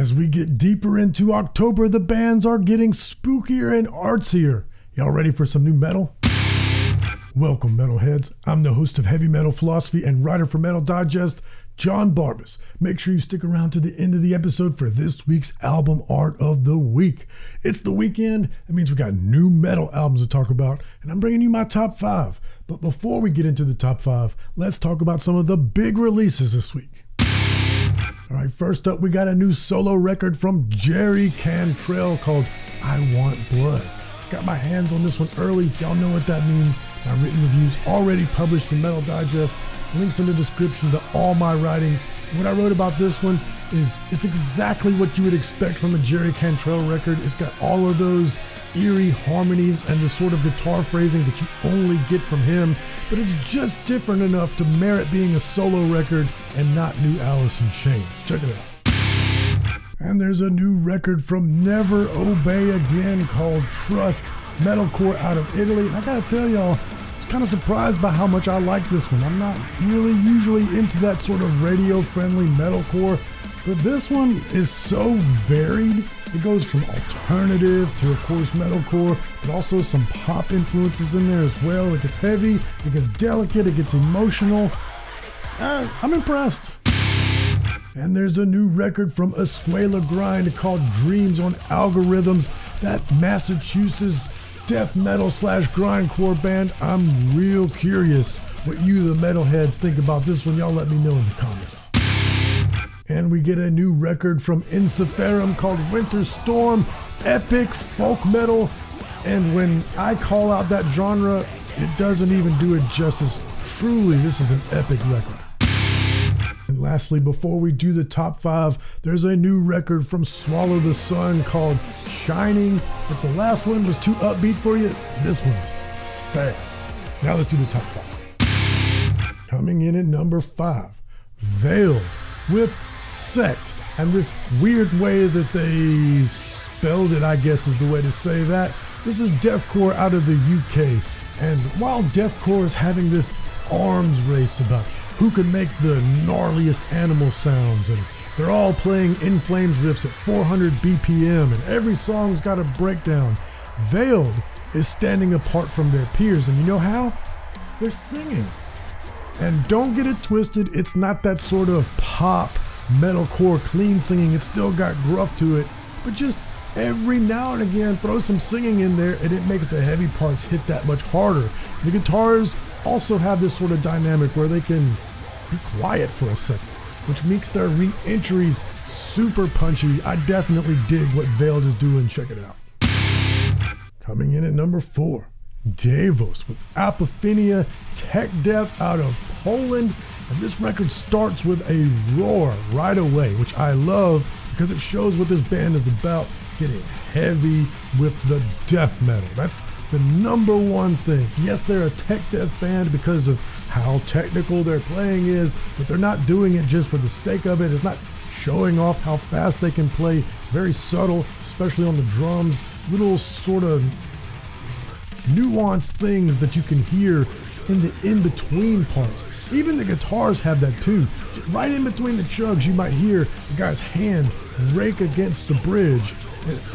As we get deeper into October, the bands are getting spookier and artsier. Y'all ready for some new metal? Welcome, metalheads. I'm the host of Heavy Metal Philosophy and writer for Metal Digest, John Barbas. Make sure you stick around to the end of the episode for this week's album art of the week. It's the weekend. That means we got new metal albums to talk about, and I'm bringing you my top 5. But before we get into the top 5, let's talk about some of the big releases this week. All right, first up, we got a new solo record from Jerry Cantrell called I Want Blood. Got my hands on this one early. Y'all know what that means. My written reviews already published in Metal Digest. Links in the description to all my writings. What I wrote about this one is it's exactly what you would expect from a Jerry Cantrell record. It's got all of those eerie harmonies and the sort of guitar phrasing that you only get from him, but it's just different enough to merit being a solo record and not new Alice in Chains. Check it out. And there's a new record from Never Obey Again called Trust, metalcore out of Italy. And I gotta tell y'all, I was kind of surprised by how much I like this one. I'm not really usually into that sort of radio-friendly metalcore, but this one is so varied. It goes from alternative to, of course, metalcore, but also some pop influences in there as well. It gets heavy, it gets delicate, it gets emotional. I'm impressed. And there's a new record from Esquea Grind called Dreams on Algorithms, that Massachusetts death metal / grindcore band. I'm real curious what you, the metalheads, think about this one. Y'all let me know in the comments. And we get a new record from Insiferum called Winter Storm, epic folk metal. And when I call out that genre, it doesn't even do it justice. Truly, this is an epic record. And lastly, before we do the top 5, there's a new record from Swallow the Sun called Shining. If the last one was too upbeat for you, this one's sad. Now let's do the top 5. Coming in at number 5, Veiled with Sect. And this weird way that they spelled it, I guess is the way to say that. This is Deathcore out of the UK. And while Deathcore is having this arms race about who can make the gnarliest animal sounds, and they're all playing In Flames riffs at 400 BPM, and every song's got a breakdown, Veiled is standing apart from their peers. And you know how? They're singing. And don't get it twisted, it's not that sort of pop, metalcore, clean singing. It's still got gruff to it, but just every now and again throw some singing in there and it makes the heavy parts hit that much harder. The guitars also have this sort of dynamic where they can be quiet for a second, which makes their re-entries super punchy. I definitely dig what Veiled is doing. Check it out. Coming in at number 4, Davos with Apophenia tech death out of Poland. And this record starts with a roar right away, which I love because it shows what this band is about, getting heavy with the death metal. That's the number one thing. Yes, they're a tech death band because of how technical their playing is, but they're not doing it just for the sake of it. It's not showing off how fast they can play. Very subtle, especially on the drums. Little sort of nuanced things that you can hear in the in-between parts. Even the guitars have that too. Right in between the chugs, you might hear the guy's hand rake against the bridge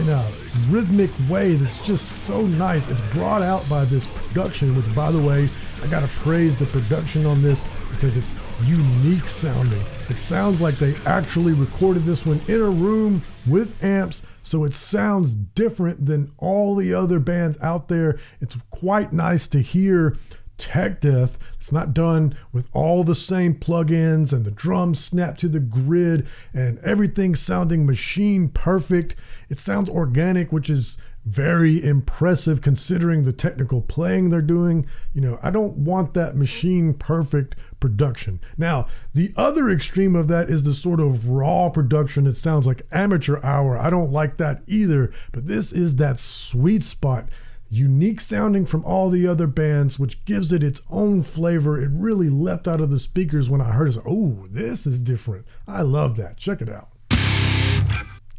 in a rhythmic way that's just so nice. It's brought out by this production, which, by the way, I gotta praise the production on this because it's unique sounding. It sounds like they actually recorded this one in a room with amps, so it sounds different than all the other bands out there. It's quite nice to hear tech death. It's not done with all the same plugins and the drums snap to the grid and everything sounding machine perfect. It sounds organic, which is very impressive considering the technical playing they're doing. You know, I don't want that machine perfect production. Now, the other extreme of that is the sort of raw production that sounds like amateur hour. I don't like that either, but this is that sweet spot. Unique sounding from all the other bands, which gives it its own flavor. It really leapt out of the speakers when I heard it. Oh, this is different. I love that. Check it out.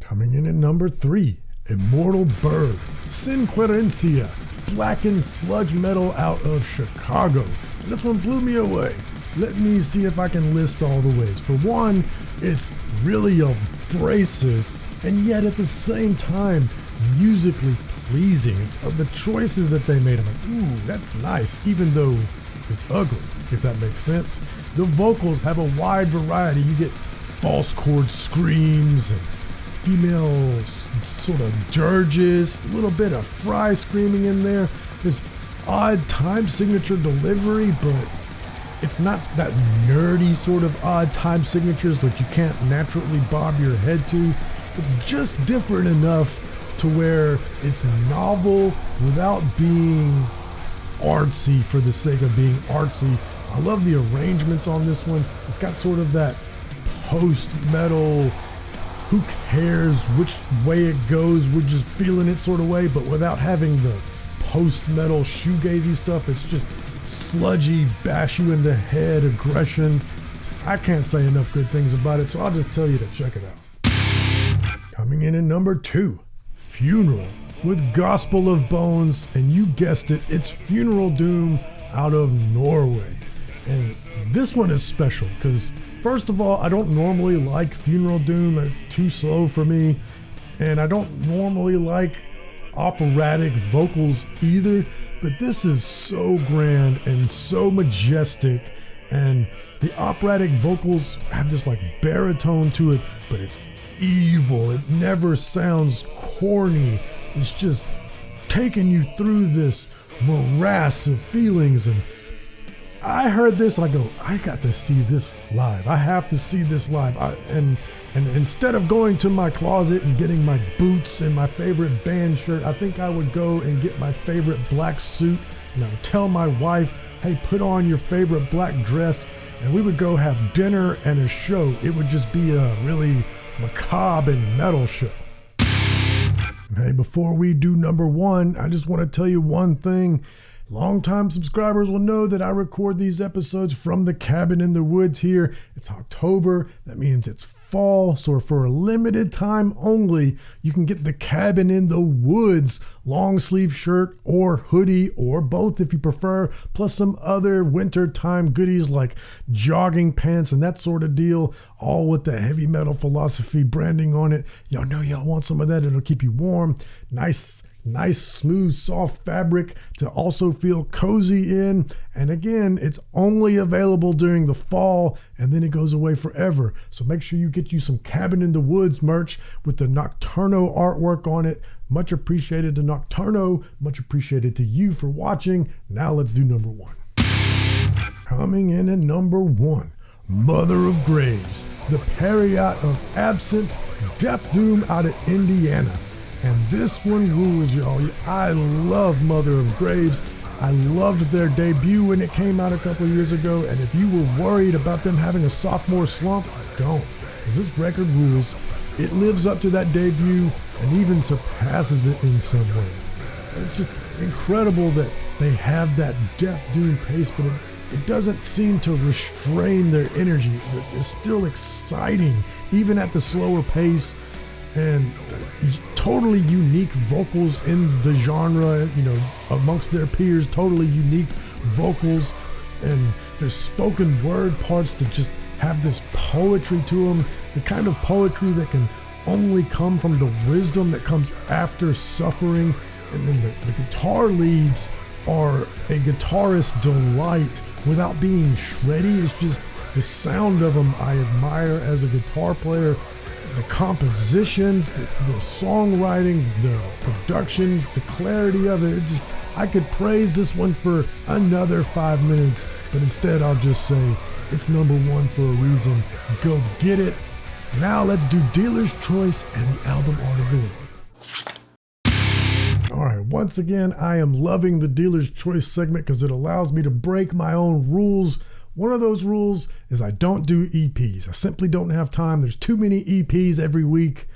Coming in at number 3, Immortal Bird, Sinquerencia, blackened sludge metal out of Chicago. And this one blew me away. Let me see if I can list all the ways. For one, it's really abrasive and yet at the same time, musically pleasing. It's the choices that they made. I'm like, ooh, that's nice, even though it's ugly, if that makes sense. The vocals have a wide variety. You get false chord screams and female sort of dirges, a little bit of Fry screaming in there. There's odd time signature delivery, but it's not that nerdy sort of odd time signatures that you can't naturally bob your head to. It's just different enough to where it's novel without being artsy for the sake of being artsy. I love the arrangements on this one. It's got sort of that post-metal, who cares which way it goes, we're just feeling it sort of way, but without having the post-metal shoegazy stuff. It's just sludgy, bash you in the head aggression. I can't say enough good things about it, so I'll just tell you to check it out. Coming in at number 2, Funeral with Gospel of Bones, and you guessed it, it's Funeral Doom out of Norway. And this one is special because, first of all, I don't normally like Funeral Doom. It's too slow for me, and I don't normally like operatic vocals either, but this is so grand and so majestic, and the operatic vocals have this like baritone to it, but it's evil. It never sounds corny. It's just taking you through this morass of feelings. And I heard this and I go, I got to see this live. I have to see this live. And instead of going to my closet and getting my boots and my favorite band shirt, I think I would go and get my favorite black suit, and I would tell my wife, hey, put on your favorite black dress, and we would go have dinner and a show. It would just be a really macabre and metal show. Hey, before we do number 1, I just want to tell you one thing. Longtime subscribers will know that I record these episodes from the cabin in the woods here. It's October. That means it's fall. So for a limited time only, you can get the Cabin in the Woods long sleeve shirt or hoodie, or both if you prefer, plus some other winter time goodies like jogging pants and that sort of deal, all with the Heavy Metal Philosophy branding on it. Y'all know y'all want some of that. It'll keep you warm. Nice, smooth, soft fabric to also feel cozy in. And again, it's only available during the fall, and then it goes away forever. So make sure you get you some Cabin in the Woods merch with the Nocturno artwork on it. Much appreciated to Nocturno. Much appreciated to you for watching. Now let's do number 1. Coming in at number 1, Mother of Graves, the Period of Absence, Death Doom out of Indiana. And this one rules, y'all. I love Mother of Graves. I loved their debut when it came out a couple of years ago, and if you were worried about them having a sophomore slump, don't. This record rules. It lives up to that debut and even surpasses it in some ways. It's just incredible that they have that Death Doom pace, but it doesn't seem to restrain their energy. It's still exciting, even at the slower pace, and totally unique vocals in the genre, amongst their peers, totally unique vocals, and there's spoken word parts that just have this poetry to them, the kind of poetry that can only come from the wisdom that comes after suffering. And then the guitar leads are a guitarist's delight without being shreddy. It's just the sound of them I admire as a guitar player. The compositions, the songwriting, the production, the clarity of it. I could praise this one for another 5 minutes, but instead I'll just say it's number 1 for a reason. Go get it. Now let's do Dealer's Choice and the album art of the week. All right, once again, I am loving the Dealer's Choice segment because it allows me to break my own rules. One of those rules is I don't do EPs. I simply don't have time. There's too many EPs every week,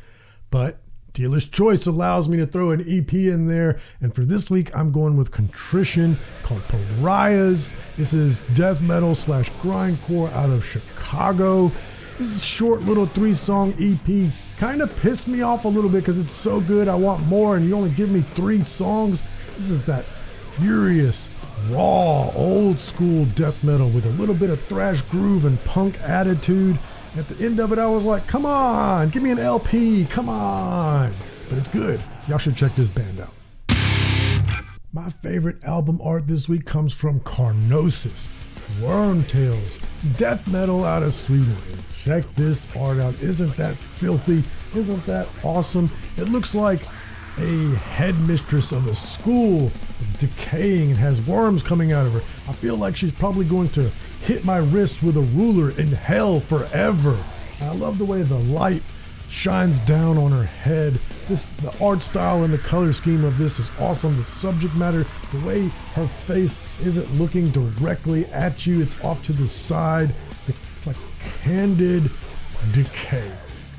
but Dealer's Choice allows me to throw an EP in there. And for this week, I'm going with Contrition called Pariahs. This is death metal / grindcore out of Chicago. This is a short little 3-song EP. Kind of pissed me off a little bit because it's so good. I want more, and you only give me 3 songs. This is that furious, raw, old school death metal with a little bit of thrash groove and punk attitude. At the end of it, I was like, come on, give me an LP, come on. But it's good. Y'all should check this band out. My favorite album art this week comes from Carnosis, Wormtails, death metal out of Sweden. Check this art out. Isn't that filthy? Isn't that awesome? It looks like a headmistress of a school is decaying and has worms coming out of her. I feel like she's probably going to hit my wrist with a ruler in hell forever. I love the way the light shines down on her head. The art style and the color scheme of this is awesome. The subject matter, the way her face isn't looking directly at you, it's off to the side. It's like candid decay.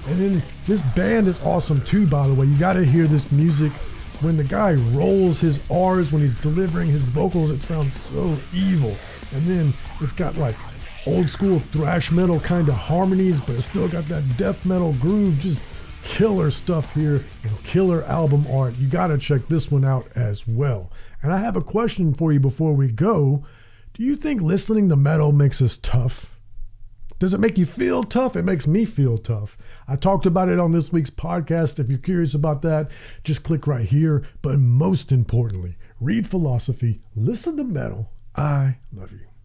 And then this band is awesome too, by the way. You gotta hear this music. When the guy rolls his R's, when he's delivering his vocals, it sounds so evil. And then it's got like old school thrash metal kind of harmonies, but it's still got that death metal groove. Just killer stuff here and killer album art. You gotta check this one out as well. And I have a question for you before we go. Do you think listening to metal makes us tough? Does it make you feel tough? It makes me feel tough. I talked about it on this week's podcast. If you're curious about that, just click right here. But most importantly, read philosophy, listen to metal. I love you.